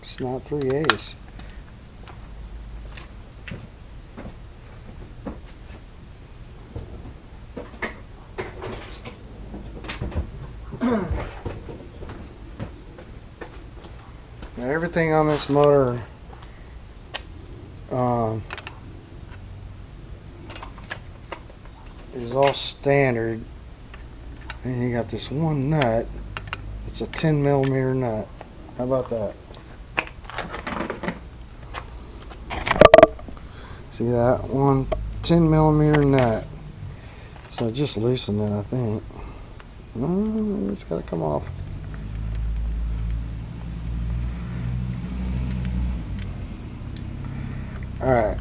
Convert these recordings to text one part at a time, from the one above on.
It's not 3/8. Now everything on this motor is all standard, and you got this one nut. It's a 10mm nut. How about that? See that one 10mm nut? So just loosen it, I think. It's got to come off. Alright,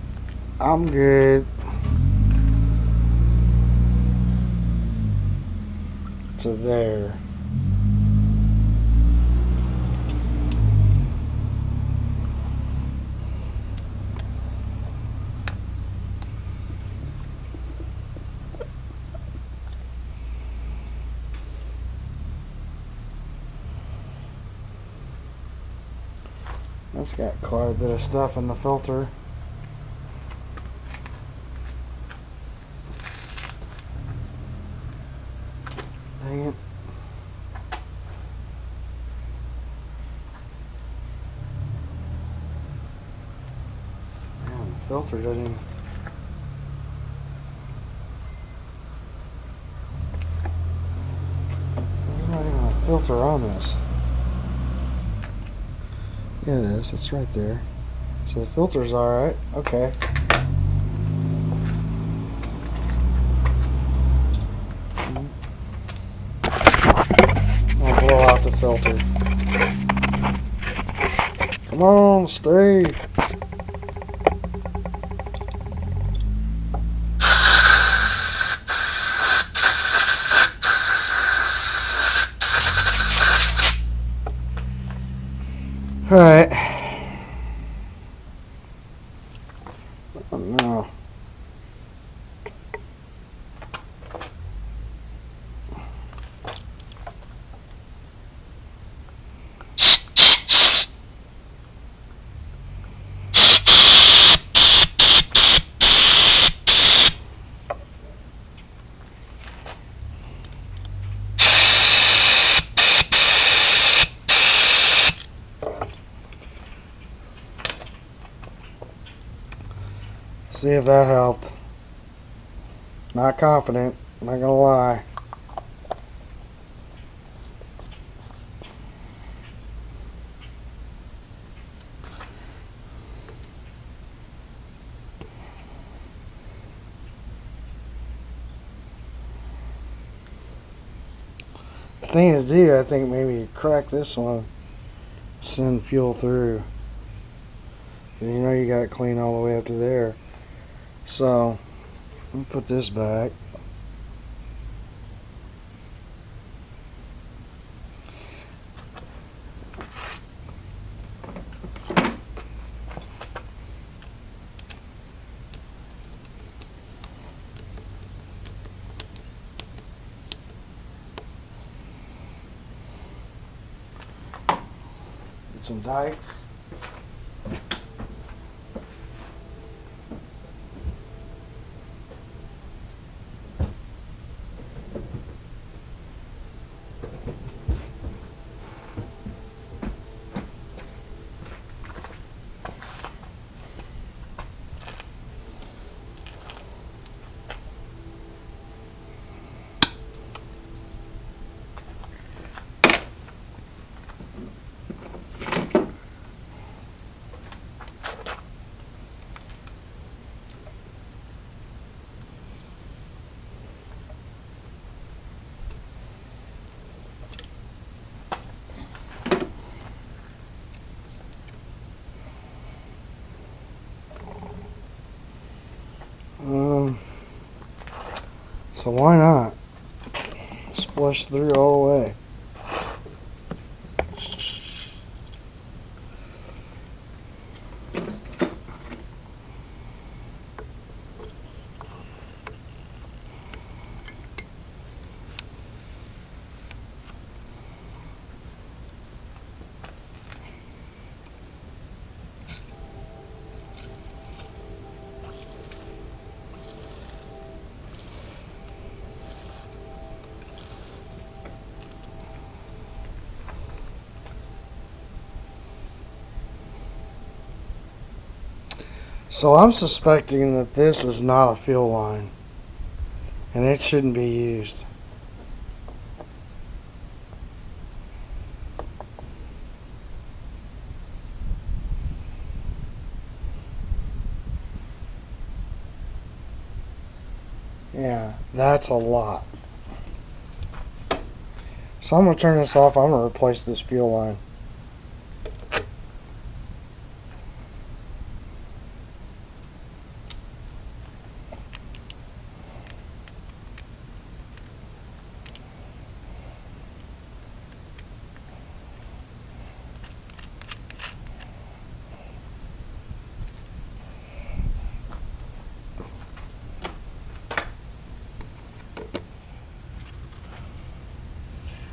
I'm good to there. That's got quite a bit of stuff in the filter. Dang it. Man, the filter doesn't even... There's not even a filter on this. Yeah, it is. It's right there. So the filter's alright. Okay. I'll blow out the filter. Come on, stay. Alright. Oh no. See if that helped. Not confident, not gonna lie. The thing to do, I think maybe crack this one, send fuel through. And you know you got it clean all the way up to there. So, let me put this back. Get some dikes. So why not? Let's flush through all the way. So I'm suspecting that this is not a fuel line, and it shouldn't be used. Yeah, that's a lot. So I'm going to turn this off. I'm going to replace this fuel line.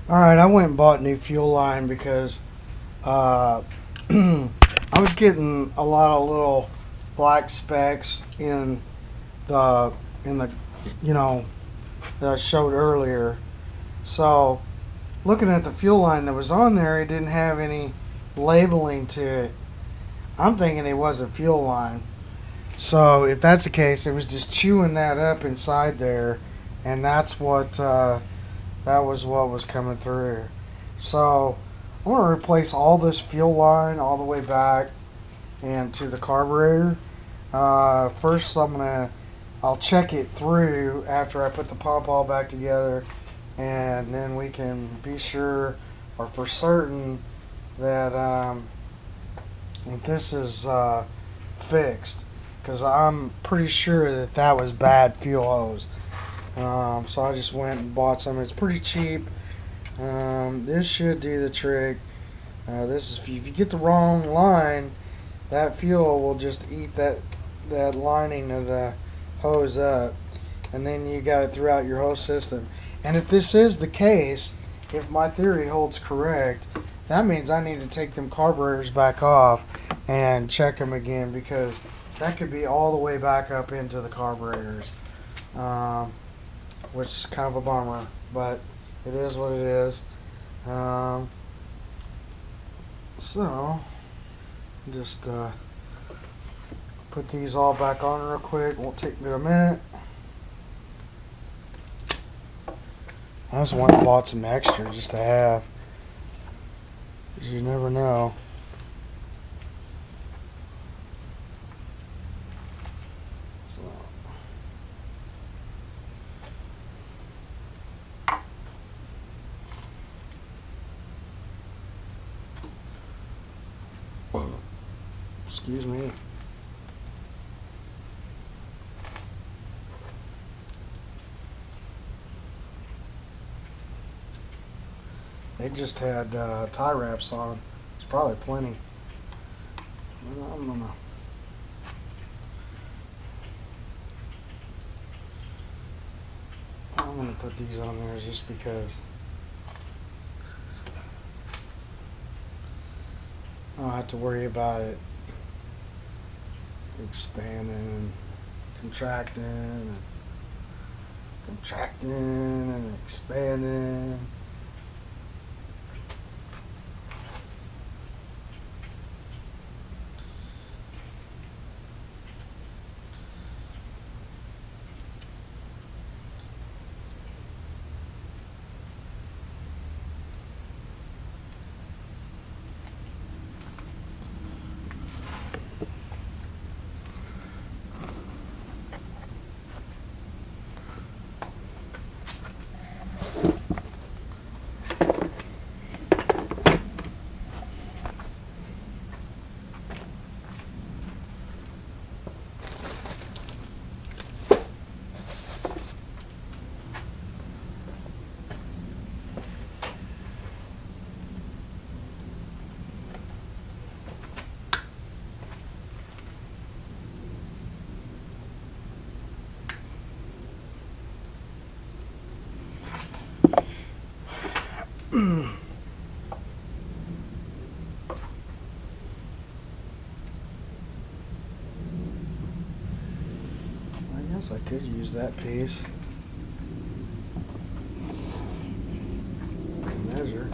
Alright, I went and bought a new fuel line because I was getting a lot of little black specks in the you know, that I showed earlier. So looking at the fuel line that was on there, it didn't have any labeling to it. I'm thinking it was a fuel line. So if that's the case, it was just chewing that up inside there, and that's what that was what was coming through. So I want to replace all this fuel line all the way back and to the carburetor. First I'll check it through after I put the pump all back together, and then we can be sure or for certain that this is fixed, because I'm pretty sure that that was bad fuel hose. So I just went and bought some. It's pretty cheap. This should do the trick. This is, if you get the wrong line, that fuel will just eat that lining of the hose up, and then you got it throughout your whole system. And if this is the case, if my theory holds correct, that means I need to take them carburetors back off and check them again, because that could be all the way back up into the carburetors. Which is kind of a bummer, but it is what it is. So just put these all back on real quick. Won't take me a minute. I just went and bought some extra just to have, because you never know. Excuse me. They just had tie wraps on. It's probably plenty. I'm gonna put these on there just because I don't have to worry about it expanding and contracting and expanding. I guess I could use that piece. Measure.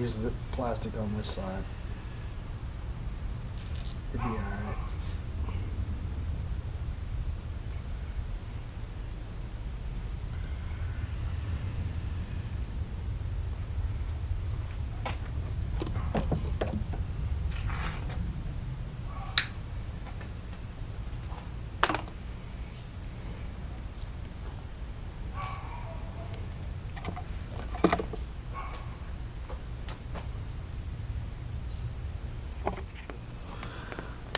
use the plastic on this side. It'd be alright.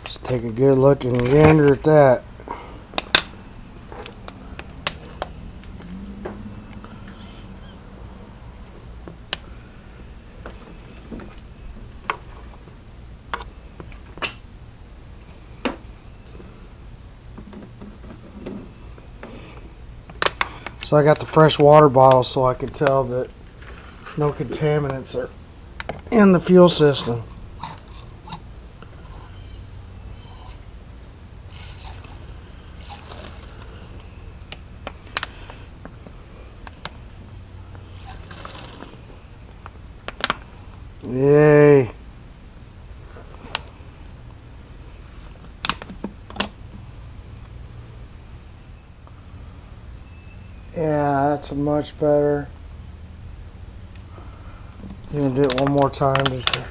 Just take a good look and gander at that. So I got the fresh water bottle so I could tell that no contaminants are in the fuel system. Yay. Yeah, that's much better. I'm gonna do it one more time just to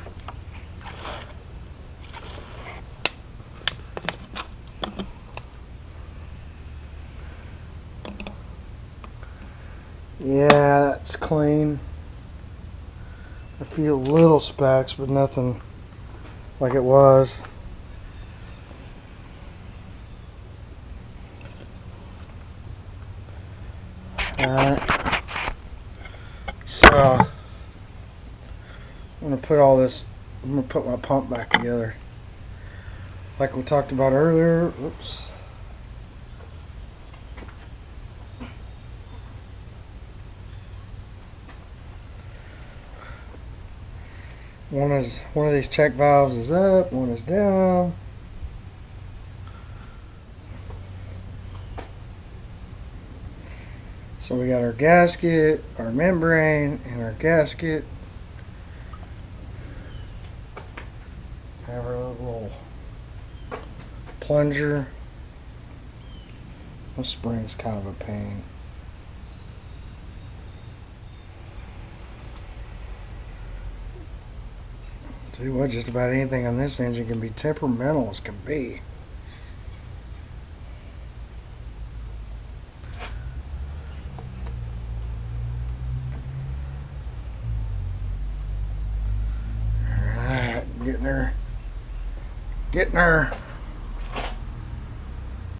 yeah, that's clean. I feel little specks, but nothing like it was. Alright. So I'm gonna put all this, I'm gonna put my pump back together. Like we talked about earlier. Oops. One of these check valves is up, one is down. So we got our gasket, our membrane, and our gasket. Have our little plunger. This spring's kind of a pain. Tell you what, just about anything on this engine can be temperamental as can be. Alright, getting her.